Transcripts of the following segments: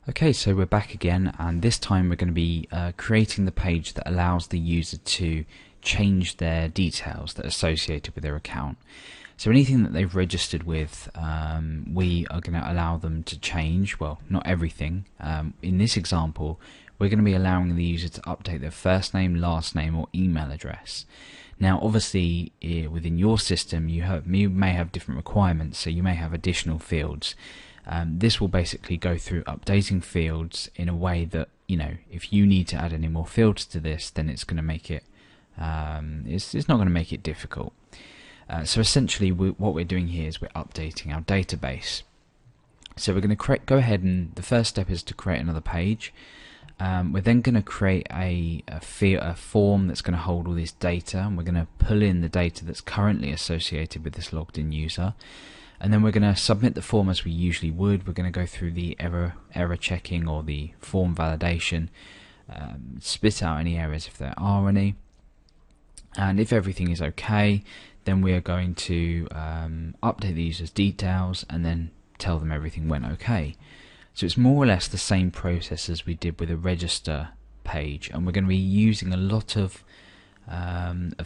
Okay, so we're back again, and this time we're going to be creating the page that allows the user to change their details that are associated with their account. So anything that they've registered with, we are going to allow them to change. Well, not everything. In this example, we're going to be allowing the user to update their first name, last name, or email address. Now, obviously, within your system, you may have different requirements, so you may have additional fields. This will basically go through updating fields in a way that, if you need to add any more fields to this, then it's going to make it, it's not going to make it difficult. So essentially, what we're doing here is we're updating our database. So we're going to go ahead, and the first step is to create another page. We're then going to create a form that's going to hold all this data, and we're going to pull in the data that's currently associated with this logged in user. And then we're going to submit the form as we usually would. We're going to go through the error checking or the form validation, spit out any errors if there are any, and if everything is okay, then we are going to update the user's details and then tell them everything went okay. So it's more or less the same process as we did with a register page, and we're going to be using a lot of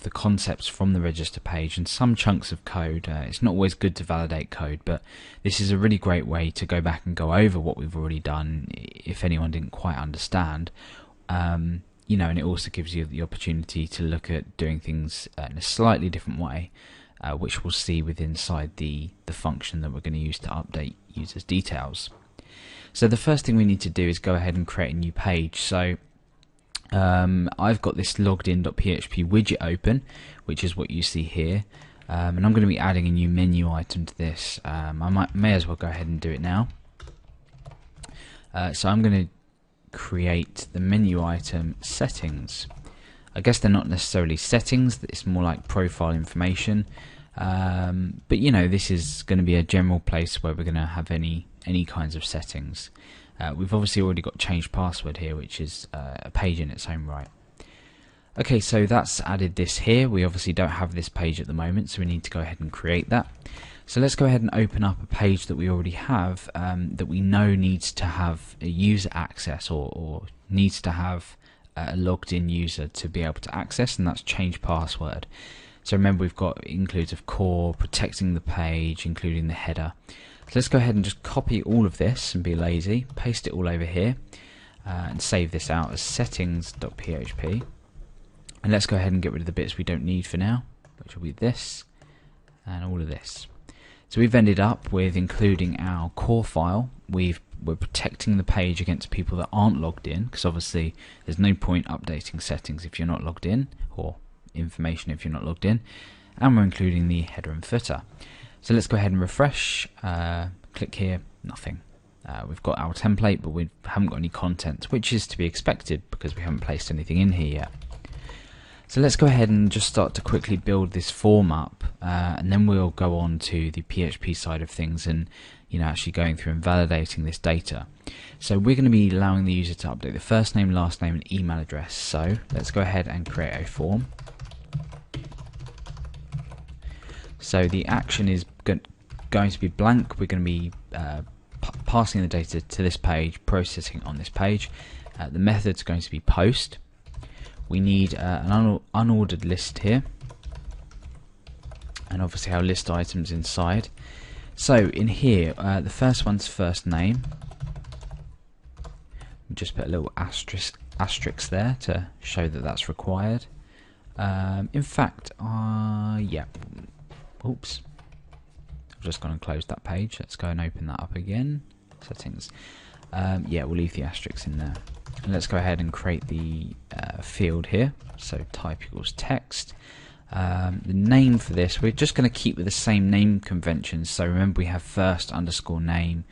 the concepts from the register page and some chunks of code. It's not always good to validate code, but this is a really great way to go back and go over what we've already done if anyone didn't quite understand. And it also gives you the opportunity to look at doing things in a slightly different way, which we'll see inside the function that we're going to use to update users' details. So the first thing we need to do is go ahead and create a new page. So I've got this loggedin.php widget open, which is what you see here, and I'm going to be adding a new menu item to this. I may as well go ahead and do it now. So I'm going to create the menu item settings. I guess they're not necessarily settings, it's more like profile information, but this is going to be a general place where we're going to have any kinds of settings. We've obviously already got change password here, which is a page in its own right. Okay, so that's added this here. We obviously don't have this page at the moment, so we need to go ahead and create that. So let's go ahead and open up a page that we already have, that we know needs to have a user access or needs to have a logged in user to be able to access, and that's change password. So remember, we've got includes of core, protecting the page, including the header. So let's go ahead and just copy all of this and be lazy, paste it all over here, and save this out as settings.php. And let's go ahead and get rid of the bits we don't need for now, which will be this and all of this. So we've ended up with including our core file. We're protecting the page against people that aren't logged in, because obviously there's no point updating settings if you're not logged in, or information if you're not logged in. And we're including the header and footer. So let's go ahead and refresh. Click here, nothing. We've got our template, but we haven't got any content, which is to be expected because we haven't placed anything in here yet. So let's go ahead and just start to quickly build this form up, and then we'll go on to the PHP side of things and actually going through and validating this data. So we're going to be allowing the user to update the first name, last name, and email address. So let's go ahead and create a form. So the action is going to be blank. We're going to be passing the data to this page, processing on this page. The method's going to be post. We need an unordered list here, and obviously our list items inside. So in here, the first one's first name. We'll just put a little asterisk there to show that that's required. In fact, yeah. Oops. I've just gone and closed that page. Let's go and open that up again. Settings. Yeah, we'll leave the asterisks in there. And let's go ahead and create the field here. So type equals text. The name for this, we're just going to keep with the same name conventions. So remember, we have first underscore name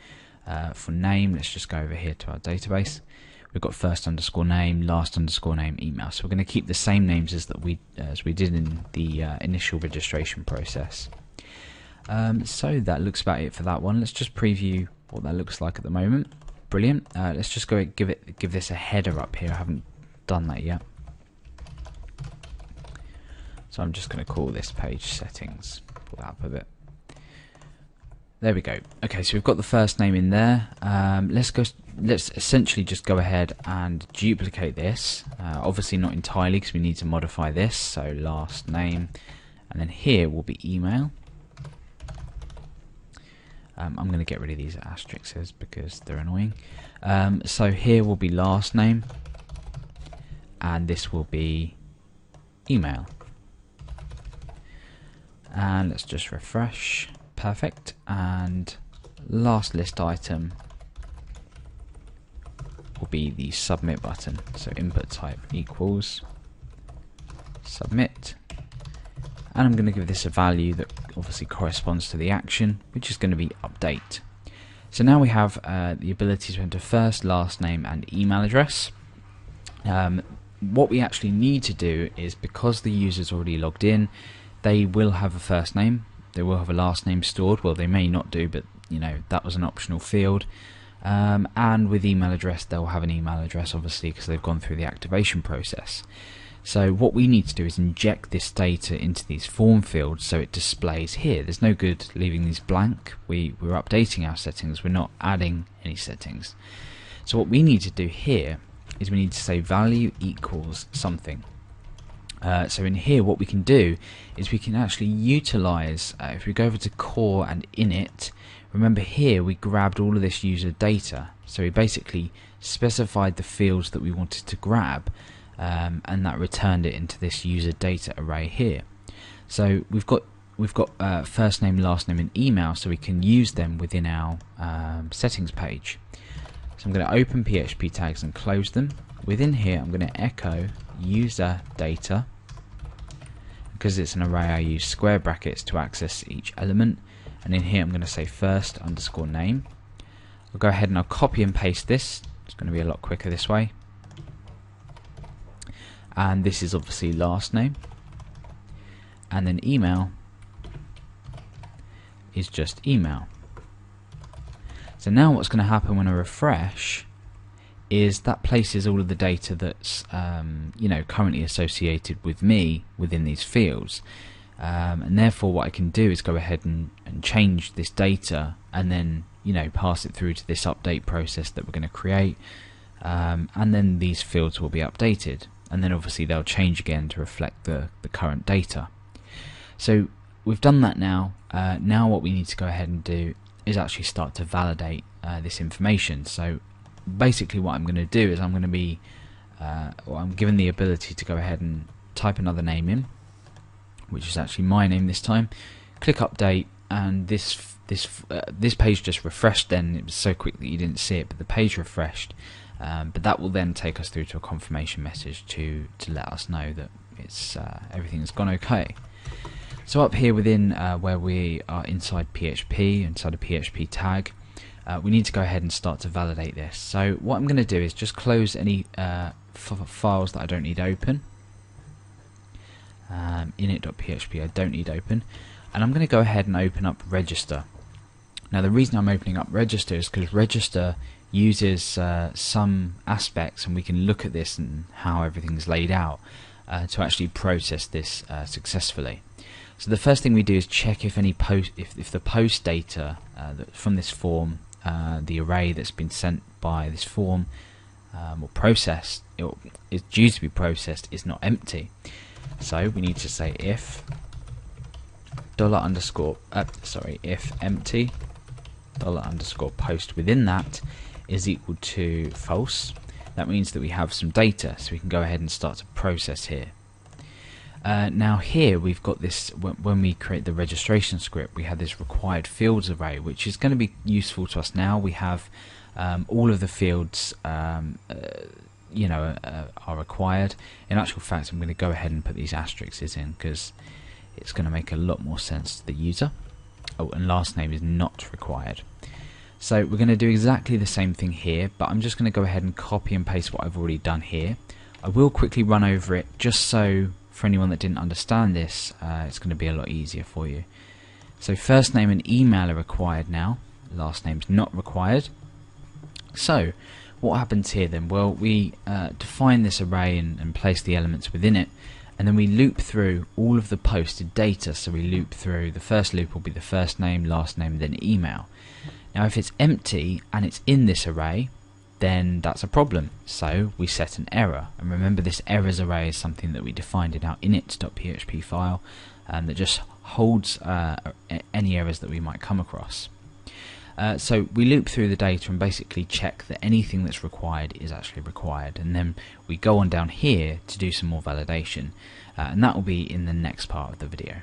for name. Let's just go over here to our database. We've got first underscore name, last underscore name, email. So we're going to keep the same names as we did in the initial registration process. So that looks about it for that one. Let's just preview what that looks like at the moment. Brilliant. Let's just go give this a header up here. I haven't done that yet. So I'm just going to call this page settings. Pull that up a bit. There we go. Okay, so we've got the first name in there. Let's essentially just go ahead and duplicate this. Obviously not entirely because we need to modify this. So last name, and then here will be email. I'm going to get rid of these asterisks because they're annoying. So here will be last name, and this will be email. And let's just refresh. Perfect. And last list item will be the submit button. So input type equals submit, and I'm going to give this a value that obviously corresponds to the action, which is going to be update. So now we have the ability to enter first, last name and email address. What we actually need to do is, because the user's already logged in, they will have a first name, they will have a last name stored. Well, they may not do, but you know, that was an optional field. And with email address, they'll have an email address, obviously, because they've gone through the activation process. So what we need to do is inject this data into these form fields so it displays here. There's no good leaving these blank. We're updating our settings, we're not adding any settings. So what we need to do here is we need to say value equals something. So in here what we can do is we can actually utilize, if we go over to core and init, remember here we grabbed all of this user data, so we basically specified the fields that we wanted to grab, and that returned it into this user data array here. So we've got first name, last name and email, so we can use them within our settings page. So I'm going to open PHP tags and close them. Within here I'm going to echo user data. Because it's an array, I use square brackets to access each element, and in here I'm going to say first underscore name. I'll go ahead and I'll copy and paste this. It's going to be a lot quicker this way. And this is obviously last name, and then email is just email. So now what's going to happen when I refresh is that places all of the data that's currently associated with me within these fields, and therefore what I can do is go ahead and change this data and then pass it through to this update process that we're going to create, and then these fields will be updated, and then obviously they'll change again to reflect the current data. So we've done that now. Now what we need to go ahead and do is actually start to validate this information. So basically what I'm going to do is I'm going to be I'm given the ability to go ahead and type another name in, which is actually my name this time. Click update, and this page just refreshed. Then it was so quick that you didn't see it, but the page refreshed. But that will then take us through to a confirmation message to let us know that it's everything's gone okay. So up here within where we are inside PHP, inside a PHP tag, we need to go ahead and start to validate this. So what I'm going to do is just close any files that I don't need open. Init.php I don't need open, and I'm going to go ahead and open up register. Now the reason I'm opening up register is because register uses some aspects, and we can look at this and how everything's laid out to actually process this successfully. So the first thing we do is check if any if the post data from this form, the array that's been sent by this form or processed, is due to be processed, is not empty. So we need to say if if empty $_post within that is equal to false. That means that we have some data, so we can go ahead and start to process here. Now here we've got this, when we create the registration script, we have this required fields array, which is going to be useful to us now. We have all of the fields are required. In actual fact, I'm going to go ahead and put these asterisks in because it's going to make a lot more sense to the user. Oh, and last name is not required. So we're going to do exactly the same thing here, but I'm just going to go ahead and copy and paste what I've already done here. I will quickly run over it just so for anyone that didn't understand this, it's going to be a lot easier for you. So first name and email are required now, last name's not required. So what happens here then? Well, we define this array and place the elements within it, and then we loop through all of the posted data. So we loop through, the first loop will be the first name, last name, then email. Now if it's empty and it's in this array, then that's a problem. So we set an error, and remember this errors array is something that we defined in our init.php file that just holds any errors that we might come across. So we loop through the data and basically check that anything that's required is actually required, and then we go on down here to do some more validation, and that will be in the next part of the video.